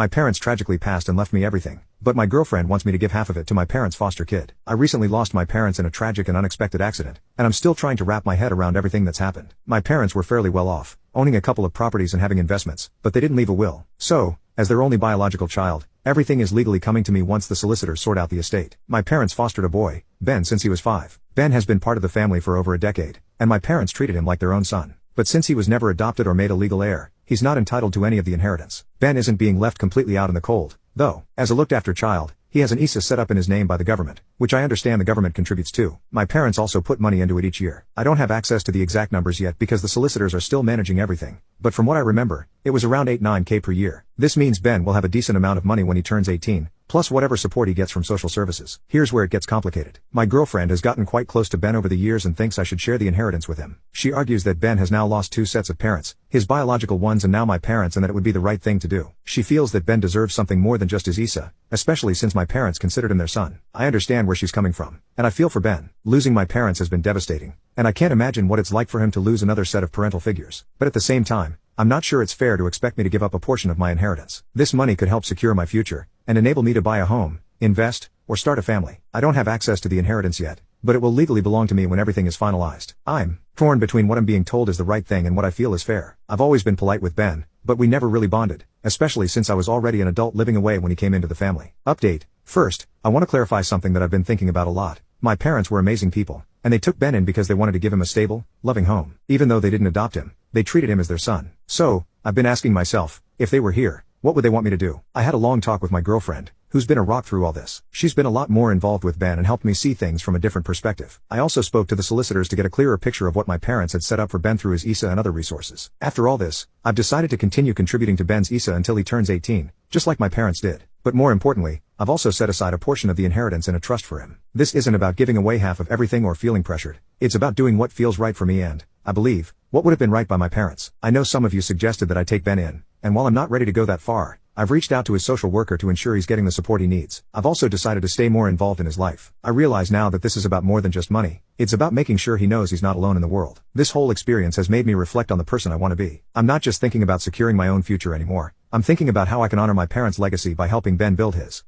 My parents tragically passed and left me everything, but my girlfriend wants me to give half of it to my parents' foster kid. I recently lost my parents in a tragic and unexpected accident, and I'm still trying to wrap my head around everything that's happened. My parents were fairly well off, owning a couple of properties and having investments, but they didn't leave a will. So, as their only biological child, everything is legally coming to me once the solicitors sort out the estate. My parents fostered a boy, Ben, since he was 5. Ben has been part of the family for over a decade, and my parents treated him like their own son. But since he was never adopted or made a legal heir, he's not entitled to any of the inheritance. Ben isn't being left completely out in the cold, though. As a looked-after child, he has an ISA set up in his name by the government, which I understand the government contributes to. My parents also put money into it each year. I don't have access to the exact numbers yet because the solicitors are still managing everything, but from what I remember, it was around 8-9K per year. This means Ben will have a decent amount of money when he turns 18, plus whatever support he gets from social services. Here's where it gets complicated. My girlfriend has gotten quite close to Ben over the years and thinks I should share the inheritance with him. She argues that Ben has now lost 2 sets of parents, his biological ones and now my parents, and that it would be the right thing to do. She feels that Ben deserves something more than just his ISA, especially since my parents considered him their son. I understand where she's coming from, and I feel for Ben. Losing my parents has been devastating, and I can't imagine what it's like for him to lose another set of parental figures. But at the same time, I'm not sure it's fair to expect me to give up a portion of my inheritance. This money could help secure my future, and enable me to buy a home, invest, or start a family. I don't have access to the inheritance yet, but it will legally belong to me when everything is finalized. I'm torn between what I'm being told is the right thing and what I feel is fair. I've always been polite with Ben, but we never really bonded, especially since I was already an adult living away when he came into the family. Update. First, I want to clarify something that I've been thinking about a lot. My parents were amazing people, and they took Ben in because they wanted to give him a stable, loving home. Even though they didn't adopt him, they treated him as their son. So, I've been asking myself, if they were here, what would they want me to do? I had a long talk with my girlfriend, who's been a rock through all this. She's been a lot more involved with Ben and helped me see things from a different perspective. I also spoke to the solicitors to get a clearer picture of what my parents had set up for Ben through his ISA and other resources. After all this, I've decided to continue contributing to Ben's ISA until he turns 18, just like my parents did. But more importantly, I've also set aside a portion of the inheritance in a trust for him. This isn't about giving away half of everything or feeling pressured. It's about doing what feels right for me and, I believe, what would have been right by my parents. I know some of you suggested that I take Ben in, and while I'm not ready to go that far, I've reached out to his social worker to ensure he's getting the support he needs. I've also decided to stay more involved in his life. I realize now that this is about more than just money. It's about making sure he knows he's not alone in the world. This whole experience has made me reflect on the person I want to be. I'm not just thinking about securing my own future anymore. I'm thinking about how I can honor my parents' legacy by helping Ben build his.